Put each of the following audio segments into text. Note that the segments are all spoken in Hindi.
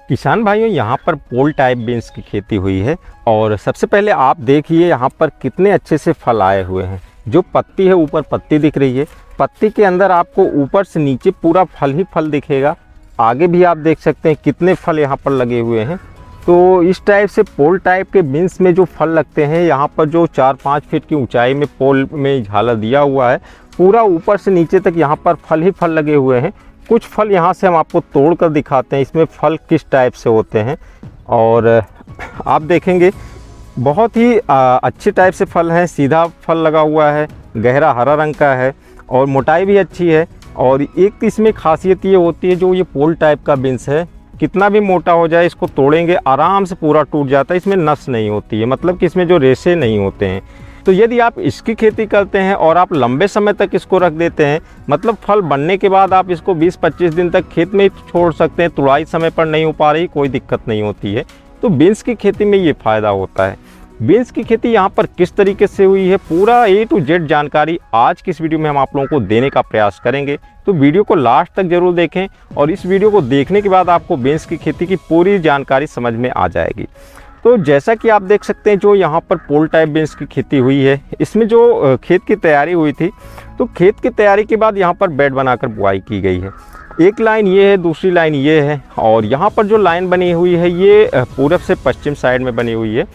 किसान भाइयों, यहाँ पर पोल टाइप बीन्स की खेती हुई है और सबसे पहले आप देखिए यहाँ पर कितने अच्छे से फल आए हुए हैं। जो पत्ती है, ऊपर पत्ती दिख रही है, पत्ती के अंदर आपको ऊपर से नीचे पूरा फल ही फल दिखेगा। आगे भी आप देख सकते हैं कितने फल यहाँ पर लगे हुए हैं। तो इस टाइप से पोल टाइप के बीन्स में जो फल लगते हैं, यहाँ पर जो 4-5 फीट की ऊंचाई में पोल में झालर दिया हुआ है, पूरा ऊपर से नीचे तक यहाँ पर फल ही फल लगे हुए हैं। कुछ फल यहाँ से हम आपको तोड़ कर दिखाते हैं, इसमें फल किस टाइप से होते हैं। और आप देखेंगे बहुत ही अच्छे टाइप से फल हैं। सीधा फल लगा हुआ है, गहरा हरा रंग का है और मोटाई भी अच्छी है। और एक इसमें खासियत ये होती है, जो ये पोल टाइप का बीन्स है, कितना भी मोटा हो जाए इसको तोड़ेंगे आराम से पूरा टूट जाता है। इसमें नस नहीं होती है, मतलब कि इसमें जो रेशे नहीं होते हैं। तो यदि आप इसकी खेती करते हैं और आप लंबे समय तक इसको रख देते हैं, मतलब फल बनने के बाद आप इसको 20-25 दिन तक खेत में ही छोड़ सकते हैं। तुड़ाई समय पर नहीं हो पा रही, कोई दिक्कत नहीं होती है। तो बीन्स की खेती में ये फ़ायदा होता है। बीन्स की खेती यहाँ पर किस तरीके से हुई है, पूरा A to Z जानकारी आज की इस वीडियो में हम आप लोगों को देने का प्रयास करेंगे। तो वीडियो को लास्ट तक जरूर देखें और इस वीडियो को देखने के बाद आपको बीन्स की खेती की पूरी जानकारी समझ में आ जाएगी। तो जैसा कि आप देख सकते हैं, जो यहाँ पर पोल टाइप बीन्स की खेती हुई है, इसमें जो खेत की तैयारी हुई थी, तो खेत की तैयारी के बाद यहाँ पर बेड बनाकर बुआई की गई है। एक लाइन ये है, दूसरी लाइन ये है और यहाँ पर जो लाइन बनी हुई है ये पूरब से पश्चिम साइड में बनी हुई है।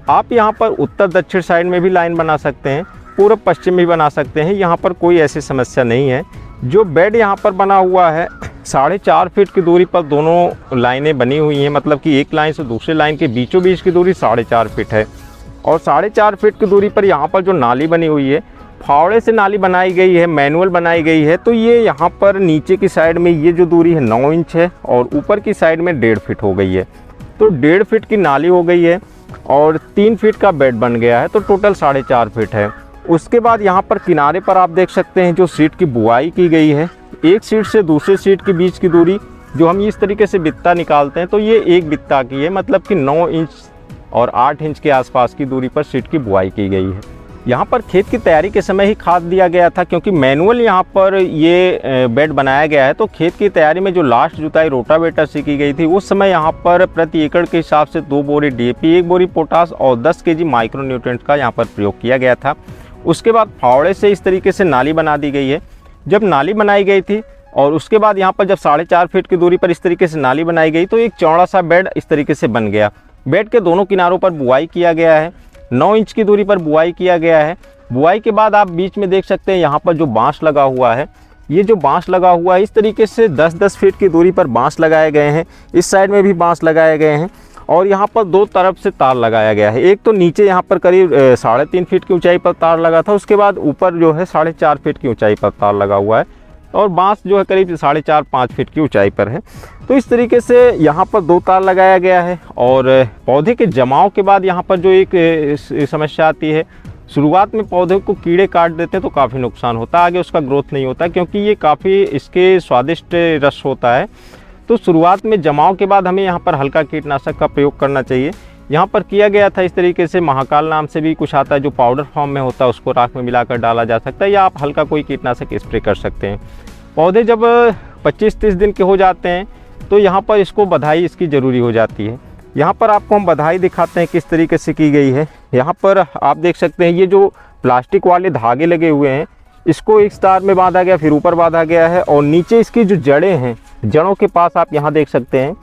आप यहाँ पर उत्तर दक्षिण साइड में भी लाइन बना सकते हैं, पूर्व पश्चिम भी बना सकते हैं। यहाँ पर कोई ऐसी समस्या नहीं है। जो बेड यहाँ पर बना हुआ है, 4.5 फीट की दूरी पर दोनों लाइनें बनी हुई हैं, मतलब कि एक लाइन से दूसरी लाइन के बीचों बीच की दूरी 4.5 फीट है। और 4.5 फीट की दूरी पर यहाँ पर जो नाली बनी हुई है, फावड़े से नाली बनाई गई है, मैनुअल बनाई गई है। तो ये यहाँ पर नीचे की साइड में ये जो दूरी है 9 इंच है और ऊपर की साइड में 1.5 फीट हो गई है। तो 1.5 फीट की नाली हो गई है और 3 फीट का बेड बन गया है, तो टोटल 4.5 फीट है। उसके बाद यहाँ पर किनारे पर आप देख सकते हैं जो सीट की बुआई की गई है, एक सीट से दूसरे सीट के बीच की दूरी जो हम इस तरीके से बित्ता निकालते हैं, तो ये एक बित्ता की है, मतलब कि 9 इंच और 8 इंच के आसपास की दूरी पर सीट की बुआई की गई है। यहाँ पर खेत की तैयारी के समय ही खाद दिया गया था, क्योंकि मैनुअल यहाँ पर ये बेड बनाया गया है। तो खेत की तैयारी में जो लास्ट जुताई रोटावेटर से की गई थी, उस समय यहाँ पर प्रति एकड़ के हिसाब से 2 बोरी DAP, 1 बोरी पोटास और 10 kg माइक्रो न्यूट्रिएंट का यहाँ पर प्रयोग किया गया था। उसके बाद फावड़े से इस तरीके से नाली बना दी गई है। जब नाली बनाई गई थी और उसके बाद यहाँ पर जब 4.5 फीट की दूरी पर इस तरीके से नाली बनाई गई, तो एक चौड़ा सा बेड इस तरीके से बन गया। बेड के दोनों किनारों पर बुआई किया गया है, 9 इंच की दूरी पर बुआई किया गया है। बुआई के बाद आप बीच में देख सकते हैं यहाँ पर जो बांस लगा हुआ है, ये जो बांस लगा हुआ है, इस तरीके से 10-10 फीट की दूरी पर बांस लगाए गए हैं। इस साइड में भी बांस लगाए गए हैं और यहाँ पर 2 तरफ से तार लगाया गया है। एक तो नीचे यहाँ पर करीब 3.5 फीट की ऊंचाई पर तार लगा था, उसके बाद ऊपर जो है 4.5 फीट की ऊंचाई पर तार लगा हुआ है और बांस जो है करीब 4.5-5 फीट की ऊंचाई पर है। तो इस तरीके से यहाँ पर 2 तार लगाया गया है। और पौधे के जमाव के बाद यहाँ पर जो एक समस्या आती है, शुरुआत में पौधे को कीड़े काट देते हैं तो काफ़ी नुकसान होता है, आगे उसका ग्रोथ नहीं होता, क्योंकि ये काफ़ी इसके स्वादिष्ट रस होता है। तो शुरुआत में जमाव के बाद हमें यहाँ पर हल्का कीटनाशक का प्रयोग करना चाहिए। यहाँ पर किया गया था इस तरीके से, महाकाल नाम से भी कुछ आता है जो पाउडर फॉर्म में होता है, उसको राख में मिलाकर डाला जा सकता है, या आप हल्का कोई कीटनाशक स्प्रे कर सकते हैं। पौधे जब 25-30 दिन के हो जाते हैं तो यहाँ पर इसको बधाई इसकी ज़रूरी हो जाती है। यहाँ पर आपको हम बधाई दिखाते हैं किस तरीके से की गई है। यहाँ पर आप देख सकते हैं ये जो प्लास्टिक वाले धागे लगे हुए हैं, इसको एक तार में बांधा गया, फिर ऊपर बांधा गया है और नीचे इसकी जो जड़ें हैं, जड़ों के पास आप यहाँ देख सकते हैं,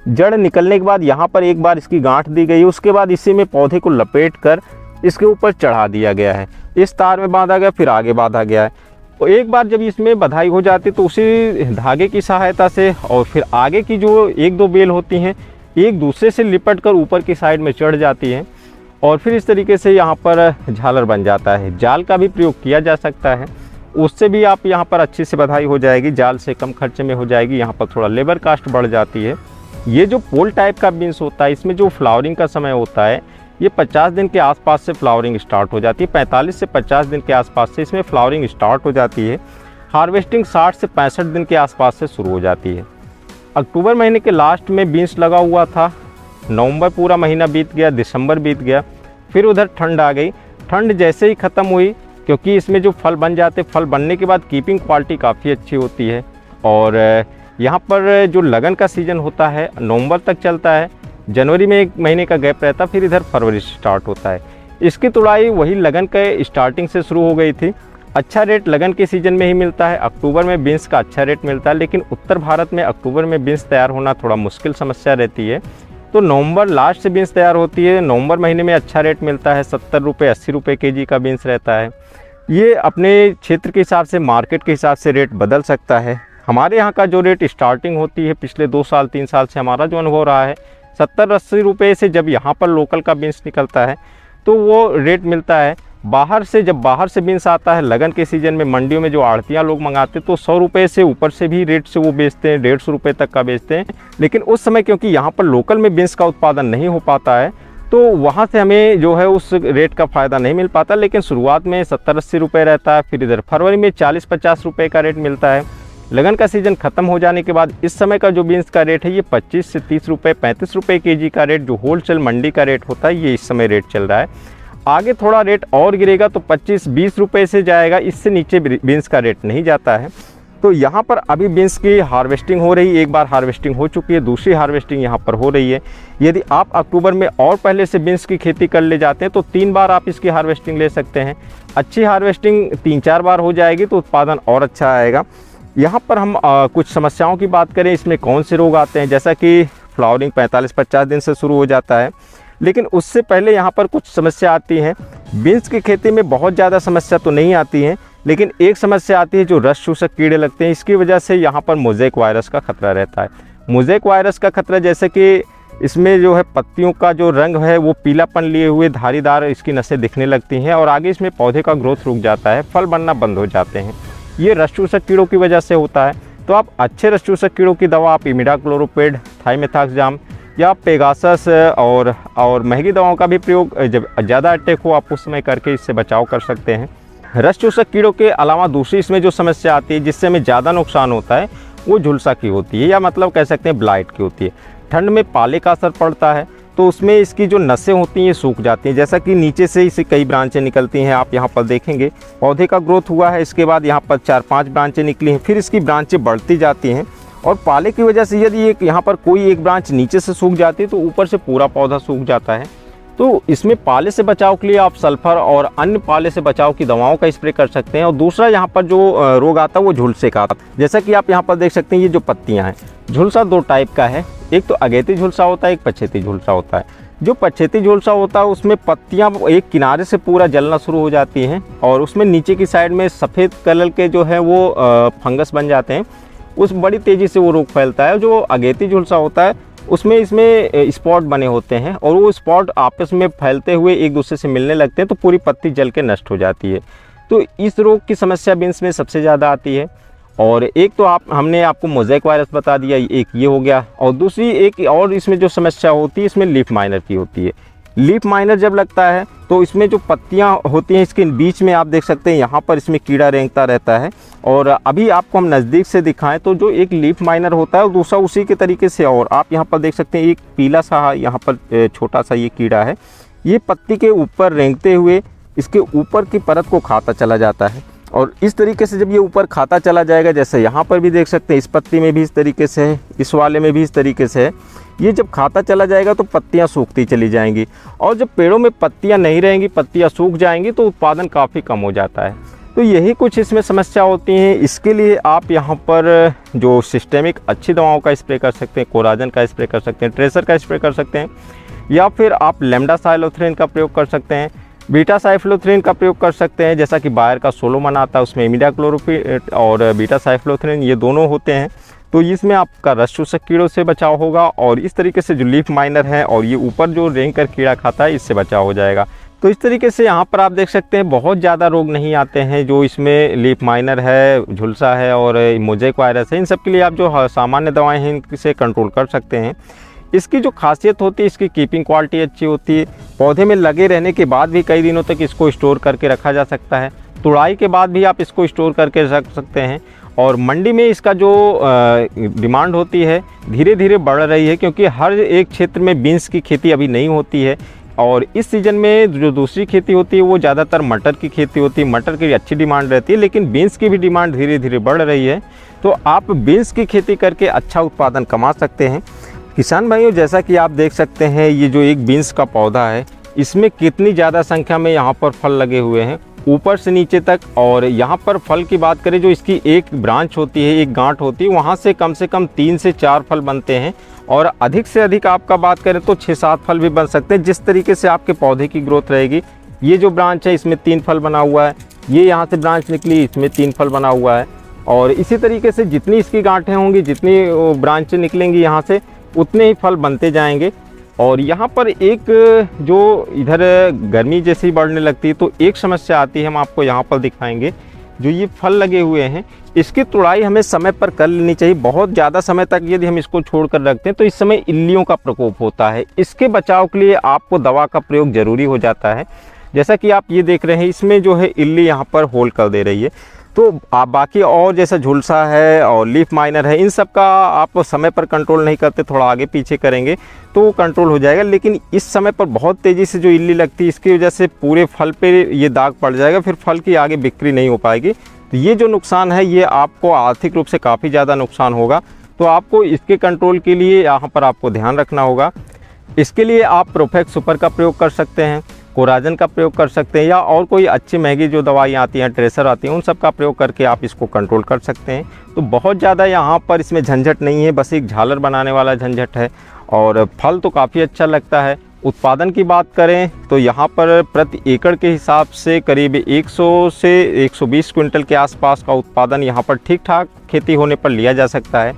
जड़ निकलने के बाद यहाँ पर एक बार इसकी गांठ दी गई है। उसके बाद इसी में पौधे को लपेट कर इसके ऊपर चढ़ा दिया गया है, इस तार में बांधा गया, फिर आगे बांधा गया है। और एक बार जब इसमें बधाई हो जाती तो उसी धागे की सहायता से और फिर आगे की जो 1-2 बेल होती हैं, एक दूसरे से लिपट कर ऊपर की साइड में चढ़ जाती हैं और फिर इस तरीके से यहाँ पर झालर बन जाता है। जाल का भी प्रयोग किया जा सकता है, उससे भी आप यहाँ पर अच्छी से बधाई हो जाएगी, जाल से कम खर्चे में हो जाएगी। यहाँ पर थोड़ा लेबर कास्ट बढ़ जाती है। ये जो पोल टाइप का बीन्स होता है, इसमें जो फ्लावरिंग का समय होता है, ये 50 दिन के आसपास से फ्लावरिंग स्टार्ट हो जाती है। 45 से 50 दिन के आसपास से इसमें फ्लावरिंग स्टार्ट हो जाती है। हार्वेस्टिंग 60 से 65 दिन के आसपास से शुरू हो जाती है। अक्टूबर महीने के लास्ट में बीन्स लगा हुआ था, नवंबर पूरा महीना बीत गया, दिसंबर बीत गया, फिर उधर ठंड आ गई। ठंड जैसे ही ख़त्म हुई, क्योंकि इसमें जो फल बन जाते, फल बनने के बाद कीपिंग क्वालिटी काफ़ी अच्छी होती है और यहाँ पर जो लगन का सीज़न होता है नवंबर तक चलता है, जनवरी में 1 महीने का गैप रहता है, फिर इधर फरवरी से स्टार्ट होता है। इसकी तुड़ाई वही लगन के स्टार्टिंग से शुरू हो गई थी। अच्छा रेट लगन के सीज़न में ही मिलता है, अक्टूबर में बीन्स का अच्छा रेट मिलता है, लेकिन उत्तर भारत में अक्टूबर में बीन्स तैयार होना थोड़ा मुश्किल समस्या रहती है। तो नवंबर लास्ट से बीन्स तैयार होती है, नवंबर महीने में अच्छा रेट मिलता है, 70 रुपये 80 रुपये केजी का बीन्स रहता है। ये अपने क्षेत्र के हिसाब से, मार्केट के हिसाब से रेट बदल सकता है। हमारे यहाँ का जो रेट स्टार्टिंग होती है पिछले 2 साल 3 साल से हमारा जो अनुभव रहा है, 70-80 रुपये से जब यहाँ पर लोकल का बीन्स निकलता है तो वो रेट मिलता है। बाहर से जब बाहर से बीन्स आता है लगन के सीज़न में, मंडियों में जो आड़तियाँ लोग मंगाते हैं तो 100 रुपये से ऊपर से भी रेट से वो बेचते हैं, 150 रुपये तक का बेचते हैं। लेकिन उस समय क्योंकि यहाँ पर लोकल में बीन्स का उत्पादन नहीं हो पाता है तो वहाँ से हमें जो है उस रेट का फ़ायदा नहीं मिल पाता। लेकिन शुरुआत में 70-80 रुपये रहता है, फिर इधर फरवरी में 40-50 रुपये का रेट मिलता है। लगन का सीज़न ख़त्म हो जाने के बाद इस समय का जो बीन्स का रेट है ये 25 से 30 रुपये 35 रुपये केजी का रेट, जो होलसेल मंडी का रेट होता है, ये इस समय रेट चल रहा है। आगे थोड़ा रेट और गिरेगा तो 25-20 रुपये से जाएगा, इससे नीचे बीन्स का रेट नहीं जाता है। तो यहाँ पर अभी बीन्स की हार्वेस्टिंग हो रही है, एक बार हार्वेस्टिंग हो चुकी है, दूसरी हार्वेस्टिंग यहाँ पर हो रही है। यदि आप अक्टूबर में और पहले से बीन्स की खेती कर ले जाते हैं तो 3 बार आप इसकी हार्वेस्टिंग ले सकते हैं। अच्छी हार्वेस्टिंग 3-4 बार हो जाएगी तो उत्पादन और अच्छा आएगा। यहाँ पर हम कुछ समस्याओं की बात करें, इसमें कौन से रोग आते हैं, जैसा कि फ्लावरिंग 45-50 दिन से शुरू हो जाता है, लेकिन उससे पहले यहाँ पर कुछ समस्या आती है। बीन्स की खेती में बहुत ज़्यादा समस्या तो नहीं आती है, लेकिन एक समस्या आती है जो रस चूसक कीड़े लगते हैं। इसकी वजह से यहाँ पर मोज़ेक वायरस का खतरा रहता है। मोज़ेक वायरस का खतरा जैसे कि इसमें जो है पत्तियों का जो रंग है वो पीलापन लिए हुए धारीदार इसकी नसें दिखने लगती हैं और आगे इसमें पौधे का ग्रोथ रुक जाता है, फल बनना बंद हो जाते हैं। ये रस चूसक कीड़ों की वजह से होता है। तो आप अच्छे रस चूसक कीड़ों की दवा आप इमिडाक्लोरोपिड, थाइमेथाक्सजाम या पेगासस और महंगी दवाओं का भी प्रयोग जब ज़्यादा अटैक हो आप उस समय करके इससे बचाव कर सकते हैं। रस चूसक कीड़ों के अलावा दूसरी इसमें जो समस्या आती है जिससे हमें ज़्यादा नुकसान होता है वो झुलसा की होती है, या मतलब कह सकते हैं ब्लाइट की होती है। ठंड में पाले का असर पड़ता है तो उसमें इसकी जो नसें होती हैं ये सूख जाती हैं, जैसा कि नीचे से इसे कई ब्रांचें निकलती हैं। आप यहाँ पर देखेंगे पौधे का ग्रोथ हुआ है, इसके बाद यहाँ पर 4-5 ब्रांचें निकली हैं, फिर इसकी ब्रांचें बढ़ती जाती हैं और पाले की वजह से यदि एक यहाँ पर कोई एक ब्रांच नीचे से सूख जाती है तो ऊपर से पूरा पौधा सूख जाता है। तो इसमें पाले से बचाव के लिए आप सल्फर और अन्य पाले से बचाव की दवाओं का स्प्रे कर सकते हैं। और दूसरा यहाँ पर जो रोग आता है वो झुलसे का आता है। जैसा कि आप यहाँ पर देख सकते हैं ये जो पत्तियाँ हैं, झुलसा 2 टाइप का है, एक तो अगेती झुलसा होता है, एक पछेती झुलसा होता है। जो पछेती झुलसा होता है उसमें पत्तियाँ एक किनारे से पूरा जलना शुरू हो जाती हैं और उसमें नीचे की साइड में सफ़ेद कलर के जो है वो फंगस बन जाते हैं, उस बड़ी तेज़ी से वो रोग फैलता है। जो अगेती झुलसा होता है उसमें इसमें स्पॉट बने होते हैं और वो स्पॉट आपस में फैलते हुए एक दूसरे से मिलने लगते हैं तो पूरी पत्ती जल के नष्ट हो जाती है। तो इस रोग की समस्या बीन्स में सबसे ज़्यादा आती है। और एक तो हमने आपको मोज़ेक वायरस बता दिया, एक ये हो गया, और दूसरी एक और इसमें जो समस्या होती है इसमें लीफ माइनर की होती है। लीफ माइनर जब लगता है तो इसमें जो पत्तियां होती हैं इसके बीच में आप देख सकते हैं यहाँ पर इसमें कीड़ा रेंगता रहता है। और अभी आपको हम नज़दीक से दिखाएं तो जो एक लीफ माइनर होता है और दूसरा उसी के तरीके से, और आप यहाँ पर देख सकते हैं एक पीला सा यहाँ पर छोटा सा ये कीड़ा है, ये पत्ती के ऊपर रेंगते हुए इसके ऊपर की परत को खाता चला जाता है। और इस तरीके से जब ये ऊपर खाता चला जाएगा, जैसे यहाँ पर भी देख सकते हैं इस पत्ती में भी इस तरीके से है, इस वाले में भी इस तरीके से है, ये जब खाता चला जाएगा तो पत्तियाँ सूखती चली जाएंगी। और जब पेड़ों में पत्तियाँ नहीं रहेंगी, पत्तियाँ सूख जाएंगी तो उत्पादन काफ़ी कम हो जाता है। तो यही कुछ इसमें समस्या होती हैं। इसके लिए आप यहाँ पर जो सिस्टेमिक अच्छी दवाओं का स्प्रे कर सकते हैं, कोराजन का स्प्रे कर सकते हैं, ट्रेसर का स्प्रे कर सकते हैं, या फिर आप लेमडासाइलोथ्रिन का प्रयोग कर सकते हैं, बीटा साइफ्लोथ्रिन का प्रयोग कर सकते हैं। जैसा कि बायर का सोलोमन आता है उसमें इमिडाक्लोरोपिड और बीटा साइफ्लोथ्रिन ये दोनों होते हैं। तो इसमें आपका रस चूसक कीड़ों से बचाव होगा और इस तरीके से जो लीफ माइनर है और ये ऊपर जो रेंग कर कीड़ा खाता है इससे बचाव हो जाएगा। तो इस तरीके से यहाँ पर आप देख सकते हैं बहुत ज़्यादा रोग नहीं आते हैं। जो इसमें लीफ माइनर है, झुलसा है और मोज़ेक वायरस है, इन सब के लिए आप जो सामान्य दवाएँ हैं इनसे कंट्रोल कर सकते हैं। इसकी जो खासियत होती है इसकी कीपिंग क्वालिटी अच्छी होती है। पौधे में लगे रहने के बाद भी कई दिनों तक इसको स्टोर करके रखा जा सकता है। तुड़ाई के बाद भी आप इसको स्टोर करके रख सकते हैं। और मंडी में इसका जो डिमांड होती है धीरे धीरे बढ़ रही है, क्योंकि हर एक क्षेत्र में बीन्स की खेती अभी नहीं होती है। और इस सीज़न में जो दूसरी खेती होती है वो ज़्यादातर मटर की खेती होती है। मटर की अच्छी डिमांड रहती है, लेकिन बीन्स की भी डिमांड धीरे धीरे बढ़ रही है। तो आप बीन्स की खेती करके अच्छा उत्पादन कमा सकते हैं। किसान भाइयों, जैसा कि आप देख सकते हैं, ये जो एक बीन्स का पौधा है, इसमें कितनी ज़्यादा संख्या में यहाँ पर फल लगे हुए हैं, ऊपर से नीचे तक। और यहाँ पर फल की बात करें, जो इसकी एक ब्रांच होती है, एक गांठ होती है, वहाँ से कम 3 से 4 फल बनते हैं। और अधिक से अधिक आपका बात करें तो 6-7 फल भी बन सकते हैं, जिस तरीके से आपके पौधे की ग्रोथ रहेगी। ये जो ब्रांच है, इसमें 3 फल बना हुआ है। ये यहाँ से ब्रांच निकली, इसमें 3 फल बना हुआ है। और इसी तरीके से जितनी इसकी गांठें होंगी, जितनी ब्रांचें निकलेंगी यहाँ से, उतने ही फल बनते जाएंगे। और यहाँ पर एक जो इधर गर्मी जैसी बढ़ने लगती है, तो एक समस्या आती है, हम आपको यहाँ पर दिखाएंगे। जो ये फल लगे हुए हैं, इसकी तुड़ाई हमें समय पर कर लेनी चाहिए। बहुत ज़्यादा समय तक यदि हम इसको छोड़कर रखते हैं तो इस समय इल्लियों का प्रकोप होता है। इसके बचाव के लिए आपको दवा का प्रयोग ज़रूरी हो जाता है। जैसा कि आप ये देख रहे हैं, इसमें जो है इल्ली यहाँ पर होल कर दे रही है। तो आप बाकी और जैसा झुलसा है और लीफ माइनर है, इन सब का आप समय पर कंट्रोल नहीं करते, थोड़ा आगे पीछे करेंगे तो वो कंट्रोल हो जाएगा। लेकिन इस समय पर बहुत तेज़ी से जो इल्ली लगती है, इसकी वजह से पूरे फल पे ये दाग पड़ जाएगा, फिर फल की आगे बिक्री नहीं हो पाएगी। तो ये जो नुकसान है, ये आपको आर्थिक रूप से काफ़ी ज़्यादा नुकसान होगा। तो आपको इसके कंट्रोल के लिए यहाँ पर आपको ध्यान रखना होगा। इसके लिए आप प्रोफेक्स सुपर का प्रयोग कर सकते हैं, कोराजन का प्रयोग कर सकते हैं, या और कोई अच्छी महंगी जो दवाइयाँ आती हैं, ट्रेसर आती हैं, उन सब का प्रयोग करके आप इसको कंट्रोल कर सकते हैं। तो बहुत ज़्यादा यहाँ पर इसमें झंझट नहीं है, बस एक झालर बनाने वाला झंझट है। और फल तो काफ़ी अच्छा लगता है। उत्पादन की बात करें तो यहाँ पर प्रति एकड़ के हिसाब से करीब 100 से 120 क्विंटल के आसपास का उत्पादन यहाँ पर ठीक ठाक खेती होने पर लिया जा सकता है।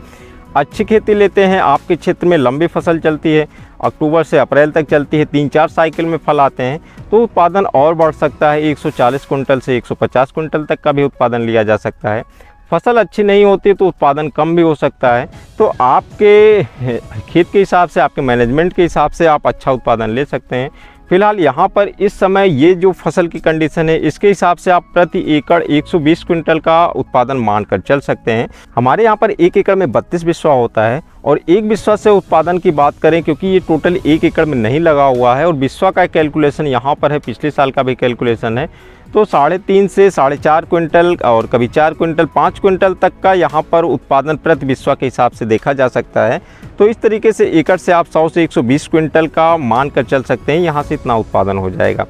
अच्छी खेती लेते हैं, आपके क्षेत्र में लंबी फसल चलती है, अक्टूबर से अप्रैल तक चलती है, 3-4 साइकिल में फल आते हैं, तो उत्पादन और बढ़ सकता है। 140 कुंटल से 150 कुंटल तक का भी उत्पादन लिया जा सकता है। फसल अच्छी नहीं होती तो उत्पादन कम भी हो सकता है। तो आपके खेत के हिसाब से, आपके मैनेजमेंट के हिसाब से आप अच्छा उत्पादन ले सकते हैं। फिलहाल यहाँ पर इस समय ये जो फसल की कंडीशन है, इसके हिसाब से आप प्रति एकड़ 120 क्विंटल का उत्पादन मानकर चल सकते हैं। हमारे यहाँ पर 1 एकड़ में 32 बिस्वा होता है। और एक बिस्वा से उत्पादन की बात करें, क्योंकि ये टोटल 1 एकड़ में नहीं लगा हुआ है और बिस्वा का कैलकुलेशन यहाँ पर है, पिछले साल का भी कैलकुलेशन है, तो 3.5 से 4.5 क्विंटल और कभी 4 क्विंटल 5 क्विंटल तक का यहाँ पर उत्पादन प्रति बिस्वा के हिसाब से देखा जा सकता है। तो इस तरीके से एकड़ से आप 100 से 120 क्विंटल का मान कर चल सकते हैं, यहाँ से इतना उत्पादन हो जाएगा।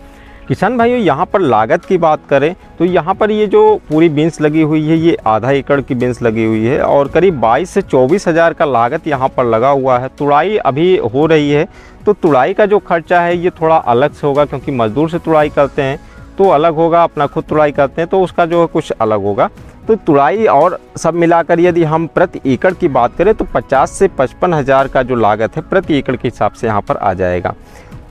किसान भाइयों, यहाँ पर लागत की बात करें तो यहाँ पर ये जो पूरी बीन्स लगी हुई है, ये आधा एकड़ की बीन्स लगी हुई है और करीब 22 से 24 हज़ार का लागत यहाँ पर लगा हुआ है। तुड़ाई अभी हो रही है, तो तुड़ाई का जो खर्चा है ये थोड़ा अलग से होगा, क्योंकि मजदूर से तुड़ाई करते हैं तो अलग होगा, अपना खुद तुड़ाई करते हैं तो उसका जो है कुछ अलग होगा। तो तुड़ाई और सब मिलाकर यदि हम प्रति एकड़ की बात करें तो 50 से 55 हज़ार का जो लागत है प्रति एकड़ के हिसाब से यहाँ पर आ जाएगा।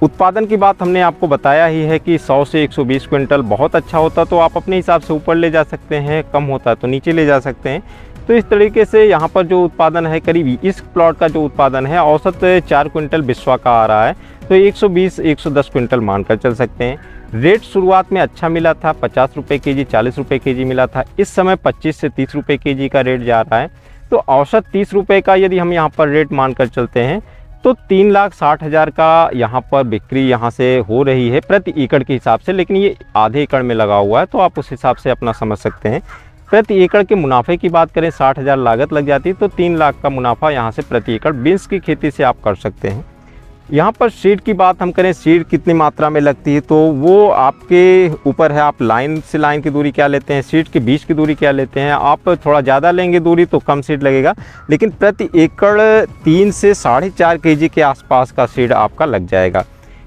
उत्पादन की बात हमने आपको बताया ही है कि 100 से 120 क्विंटल बहुत अच्छा होता तो आप अपने हिसाब से ऊपर ले जा सकते हैं, कम होता तो नीचे ले जा सकते हैं। तो इस तरीके से यहाँ पर जो उत्पादन है, करीब इस प्लॉट का जो उत्पादन है औसत 4 क्विंटल बिस्वा का आ रहा है, तो 120-110 क्विंटल मानकर चल सकते हैं। रेट शुरुआत में अच्छा मिला था, 50 रुपये केजी, 40 रुपये केजी मिला था। इस समय 25 से 30 रुपये केजी का रेट जा रहा है। तो औसत 30 रुपये का यदि हम यहाँ पर रेट मानकर चलते हैं तो 3,60,000 का यहाँ पर बिक्री यहाँ से हो रही है प्रति एकड़ के हिसाब से। लेकिन ये आधे एकड़ में लगा हुआ है, तो आप उस हिसाब से अपना समझ सकते हैं। प्रति एकड़ के मुनाफे की बात करें, 60,000 लागत लग जाती है, तो 3 लाख का मुनाफा यहाँ से प्रति एकड़ बीन्स की खेती से आप कर सकते हैं। यहाँ पर सीड की बात हम करें, सीड कितनी मात्रा में लगती है तो वो आपके ऊपर है। आप लाइन से लाइन की दूरी क्या लेते हैं, सीड के बीच की दूरी क्या लेते हैं। आप थोड़ा ज़्यादा लेंगे दूरी तो कम सीड लगेगा, लेकिन प्रति एकड़ 3 से 4.5 केजी के आसपास का सीड आपका लग जाएगा।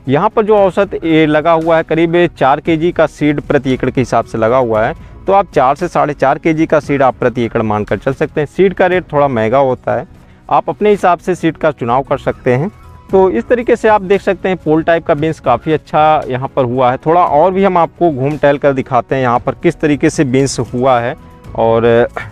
यहाँ पर जो औसत लगा हुआ है, करीब 4 केजी का सीड प्रति एकड़ के हिसाब से लगा हुआ है, तो आप 4 से 4.5 केजी का सीड आप प्रति एकड़ मानकर चल सकते हैं। सीड का रेट थोड़ा महंगा होता है, आप अपने हिसाब से सीड का चुनाव कर सकते हैं। तो इस तरीके से आप देख सकते हैं पोल टाइप का बीन्स काफ़ी अच्छा यहाँ पर हुआ है। थोड़ा और भी हम आपको घूम टहल कर दिखाते हैं यहाँ पर किस तरीके से बीन्स हुआ है और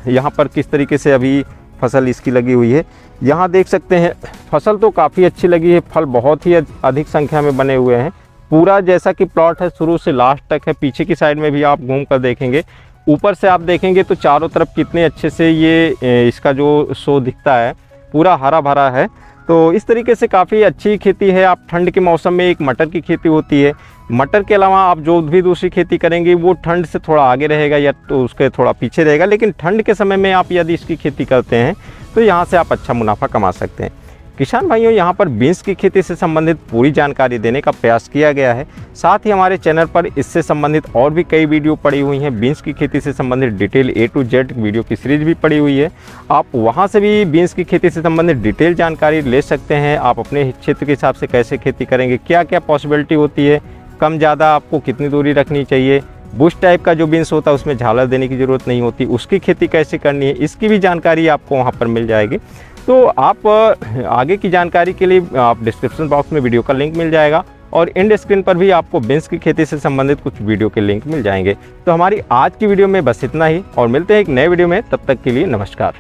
यहाँ पर किस तरीके से अभी फसल इसकी लगी हुई है। यहाँ देख सकते हैं फसल तो काफ़ी अच्छी लगी है, फल बहुत ही अधिक संख्या में बने हुए हैं। पूरा जैसा कि प्लॉट है शुरू से लास्ट तक है, पीछे की साइड में भी आप घूम कर देखेंगे, ऊपर से आप देखेंगे तो चारों तरफ कितने अच्छे से ये इसका जो शो दिखता है, पूरा हरा भरा है। तो इस तरीके से काफ़ी अच्छी खेती है। आप ठंड के मौसम में एक मटर की खेती होती है, मटर के अलावा आप जो भी दूसरी खेती करेंगे वो ठंड से थोड़ा आगे रहेगा या तो उसके थोड़ा पीछे रहेगा, लेकिन ठंड के समय में आप यदि इसकी खेती करते हैं तो यहाँ से आप अच्छा मुनाफा कमा सकते हैं। किसान भाइयों, यहाँ पर बीन्स की खेती से संबंधित पूरी जानकारी देने का प्रयास किया गया है। साथ ही हमारे चैनल पर इससे संबंधित और भी कई वीडियो पड़ी हुई हैं। बीन्स की खेती से संबंधित detail A to Z video की सीरीज भी पड़ी हुई है। आप वहाँ से भी बीन्स की खेती से संबंधित डिटेल जानकारी ले सकते हैं। आप अपने क्षेत्र के हिसाब से कैसे खेती करेंगे, क्या क्या पॉसिबिलिटी होती है, कम ज़्यादा आपको कितनी दूरी रखनी चाहिए, बुश टाइप का जो बीन्स होता है उसमें झालर देने की ज़रूरत नहीं होती, उसकी खेती कैसे करनी है, इसकी भी जानकारी आपको वहाँ पर मिल जाएगी। तो आप आगे की जानकारी के लिए आप डिस्क्रिप्शन बॉक्स में वीडियो का लिंक मिल जाएगा और एंड स्क्रीन पर भी आपको बीन्स की खेती से संबंधित कुछ वीडियो के लिंक मिल जाएंगे। तो हमारी आज की वीडियो में बस इतना ही और मिलते हैं एक नए वीडियो में। तब तक के लिए नमस्कार।